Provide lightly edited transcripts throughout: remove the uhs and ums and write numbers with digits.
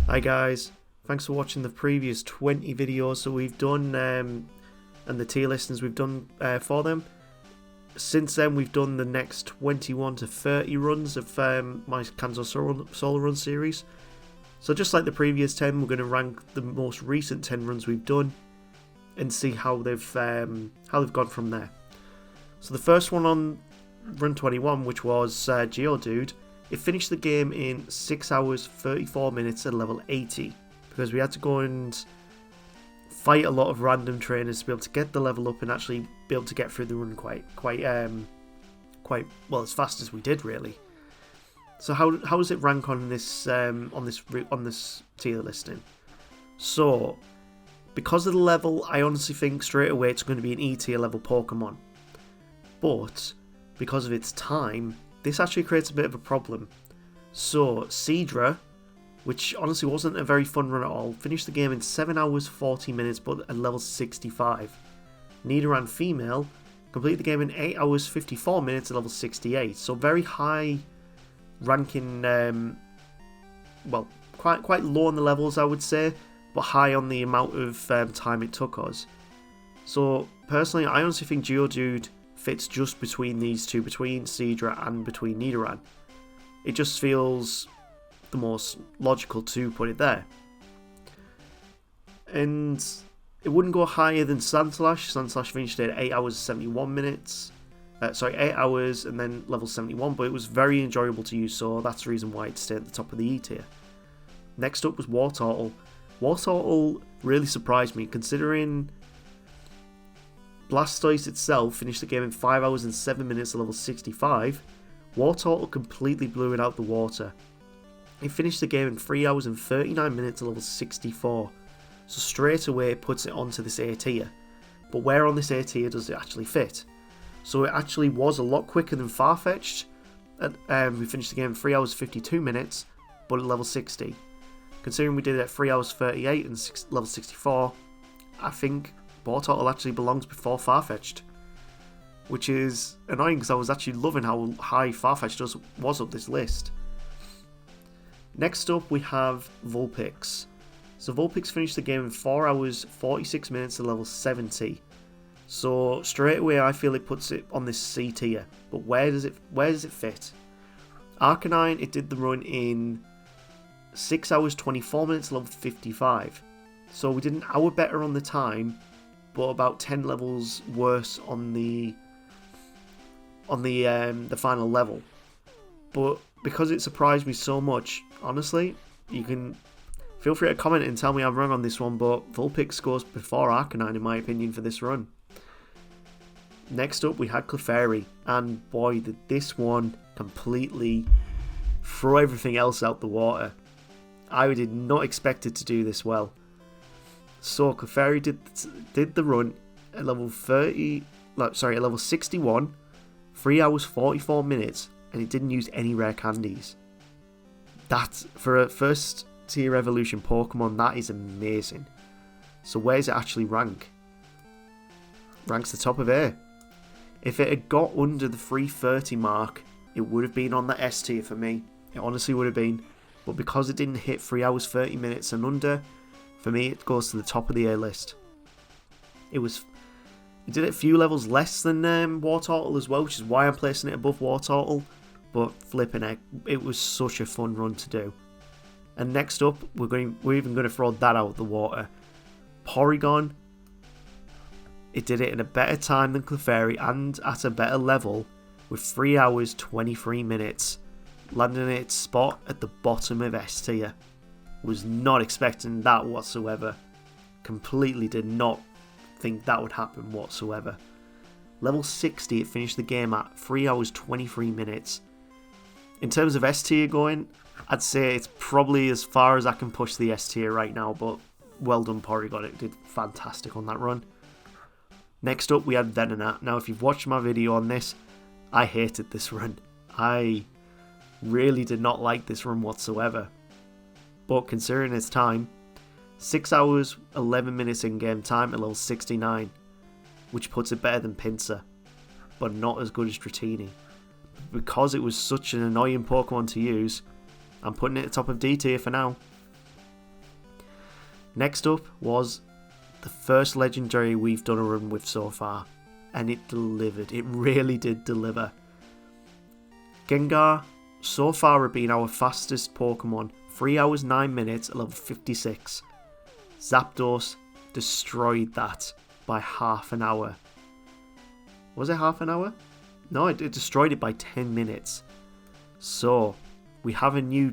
Hi guys, thanks for watching the previous 20 videos that we've done and the tier listings we've done for them. Since then we've done the next 21 to 30 runs of my Kanto solo run series. So just like the previous 10, we're going to rank the most recent 10 runs we've done and see how they've gone from there. So the first one on run 21, which was Geodude, it finished the game in 6 hours 34 minutes at level 80 because we had to go and fight a lot of random trainers to be able to get the level up and actually be able to get through the run quite well, as fast as we did really. So how does it rank on this tier listing? So because of the level, I honestly think straight away it's going to be an E tier level Pokemon, but because of its time, this actually creates a bit of a problem. So Sidra, which honestly wasn't a very fun run at all, finished the game in 7 hours 40 minutes but at level 65. Nidoran Female completed the game in 8 hours 54 minutes at level 68. So very high ranking, well, quite low on the levels I would say, but high on the amount of time it took us. So personally, I honestly think Geodude fits just between these two, between Sidra and between Nidoran. It just feels the most logical to put it there. And it wouldn't go higher than Sandslash. Sandslash finished at 8 hours 71 minutes. 8 hours and then level 71, but it was very enjoyable to use, so that's the reason why it stayed at the top of the E tier. Next up was Wartortle. Wartortle really surprised me, considering Blastoise itself finished the game in 5 hours and 7 minutes at level 65. Wartortle completely blew it out the water. It finished the game in 3 hours and 39 minutes at level 64. So straight away it puts it onto this A tier. But where on this A tier does it actually fit? So it actually was a lot quicker than Farfetch'd. We finished the game in 3 hours 52 minutes, but at level 60. Considering we did it at 3 hours 38 and level 64, I think Wartortle actually belongs before Farfetch'd, which is annoying because I was actually loving how high Farfetch'd was up this list. Next up we have Vulpix. So Vulpix finished the game in 4 hours 46 minutes at level 70. So straight away I feel it puts it on this C tier, but where does it fit? Arcanine, it did the run in 6 hours 24 minutes level 55. So we did an hour better on the time, but about 10 levels worse on the final level. But because it surprised me so much, honestly, you can feel free to comment and tell me I'm wrong on this one, but Vulpix goes before Arcanine in my opinion for this run. Next up we had Clefairy, and boy did this one completely throw everything else out the water. I did not expect it to do this well. So Clefairy did the run at level 61, 3 hours 44 minutes, and it didn't use any rare candies. That, for a first tier evolution Pokemon, that is amazing. So where does it actually rank? Ranks the top of A. If it had got under the 330 mark, it would have been on the S tier for me. It honestly would have been. But because it didn't hit 3 hours 30 minutes and under, for me it goes to the top of the A list. It did it a few levels less than Wartortle as well, which is why I'm placing it above Wartortle. But flipping heck, it was such a fun run to do. And next up, we're even going to throw that out the water. Porygon. It did it in a better time than Clefairy and at a better level with 3 hours 23 minutes, landing its spot at the bottom of S tier. Was not expecting that whatsoever. Completely did not think that would happen whatsoever. Level 60, it finished the game at 3 hours 23 minutes. In terms of S tier going, I'd say it's probably as far as I can push the S tier right now, but well done Porygon, it did fantastic on that run. Next up we had Venonat. Now if you've watched my video on this, I hated this run. I really did not like this run whatsoever. But considering its time, 6 hours 11 minutes in game time at level 69, which puts it better than Pinsir, but not as good as Dratini. Because it was such an annoying Pokemon to use, I'm putting it at the top of D tier for now. Next up was the first legendary we've done a run with so far, and it delivered. It really did deliver. Gengar so far have been our fastest Pokemon, 3 hours 9 minutes at level 56. Zapdos destroyed that by half an hour. Was it half an hour? No, it destroyed it by 10 minutes. So, we have a new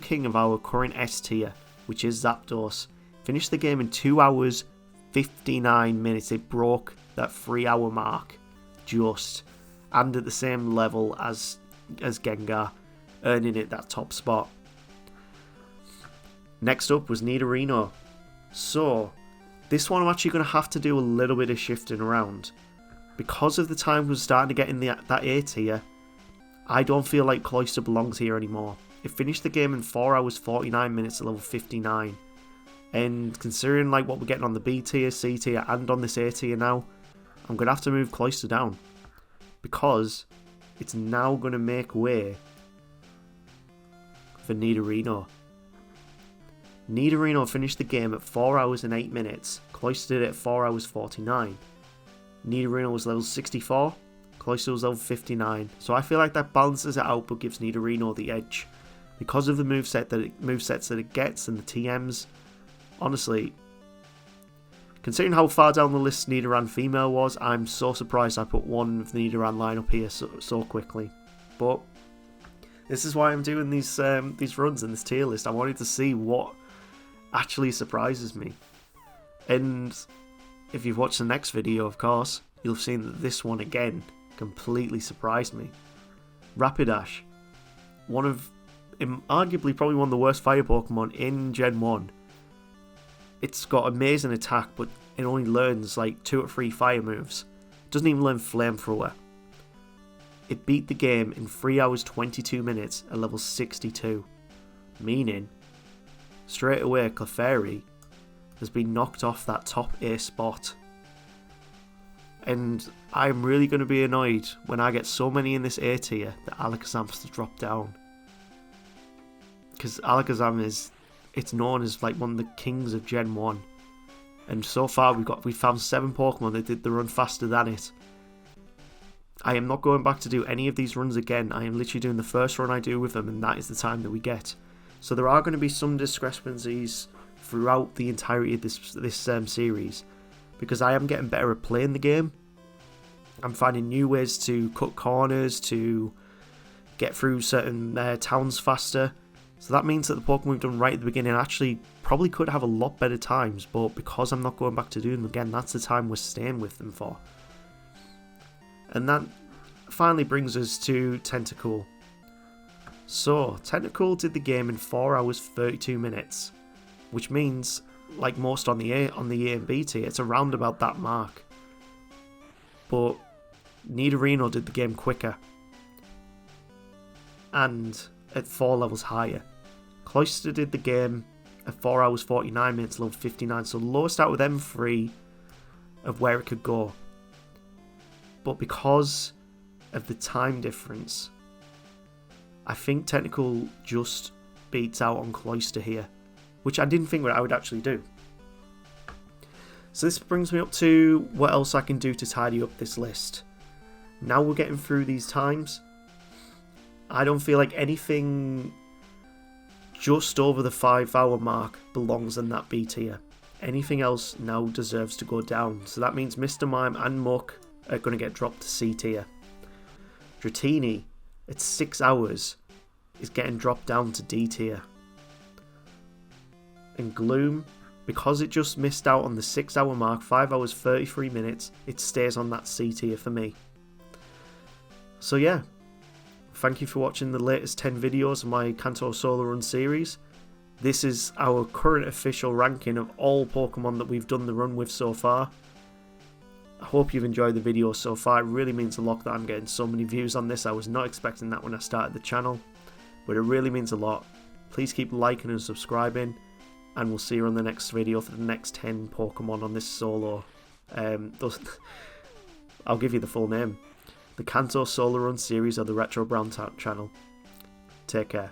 king of our current S tier, which is Zapdos. Finished the game in 2 hours 59 minutes. It broke that 3 hour mark just, and at the same level as Gengar, earning it that top spot. Next up was Nidorino. So, this one I'm actually going to have to do a little bit of shifting around. Because of the time we're starting to get in that A tier, I don't feel like Cloyster belongs here anymore. It finished the game in 4 hours 49 minutes at level 59. And considering like what we're getting on the B tier, C tier and on this A tier now, I'm going to have to move Cloyster down. Because it's now going to make way for Nidorino. Nidorino finished the game at 4 hours and 8 minutes. Cloyster did it at 4 hours 49. Nidorino was level 64. Cloyster was level 59. So I feel like that balances it out but gives Nidorino the edge. Because of the movesets that it gets and the TMs. Honestly, considering how far down the list Nidoran female was, I'm so surprised I put one of the Nidoran lineup here so quickly. But this is why I'm doing these runs in this tier list. I wanted to see what actually surprises me. And if you've watched the next video, of course, you'll have seen that this one again completely surprised me. Rapidash, arguably probably one of the worst fire Pokemon in Gen 1. It's got amazing attack, but it only learns like 2 or 3 fire moves. It doesn't even learn Flamethrower. It beat the game in 3 hours 22 minutes at level 62. Meaning, straight away Clefairy has been knocked off that top A spot. And I'm really going to be annoyed when I get so many in this A tier that Alakazam has to drop down. Because Alakazam it's known as like one of the kings of Gen 1. And so far we found 7 Pokemon that did the run faster than it. I am not going back to do any of these runs again. I am literally doing the first run I do with them, and that is the time that we get. So there are going to be some discrepancies throughout the entirety of this series, because I am getting better at playing the game. I'm finding new ways to cut corners, to get through certain towns faster. So that means that the Pokemon we've done right at the beginning actually probably could have a lot better times, but because I'm not going back to doing them again, that's the time we're staying with them for. And that finally brings us to Tentacool. So, Tentacool did the game in 4 hours 32 minutes, which means, like most on the A and B tier, it's around about that mark. But Nidorino did the game quicker, and at 4 levels higher. Cloyster did the game at 4 hours 49 minutes, level 59, so lowest out of them 3 of where it could go. But because of the time difference, I think Tentacool just beats out on Cloyster here, which I didn't think I would actually do. So this brings me up to what else I can do to tidy up this list. Now we're getting through these times, I don't feel like anything just over the 5 hour mark belongs in that B tier. Anything else now deserves to go down, so that means Mr. Mime and Muck are going to get dropped to C tier. Dratini, at 6 hours, is getting dropped down to D tier. And Gloom, because it just missed out on the 6 hour mark, 5 hours 33 minutes, it stays on that C tier for me. So yeah, thank you for watching the latest 10 videos of my Kanto Solo Run series. This is our current official ranking of all Pokemon that we've done the run with so far. I hope you've enjoyed the video so far. It really means a lot that I'm getting so many views on this. I was not expecting that when I started the channel, but it really means a lot. Please keep liking and subscribing, and we'll see you on the next video for the next 10 Pokemon on this solo. I'll give you the full name. The Kanto Solo Run series of the RetroBrown channel. Take care.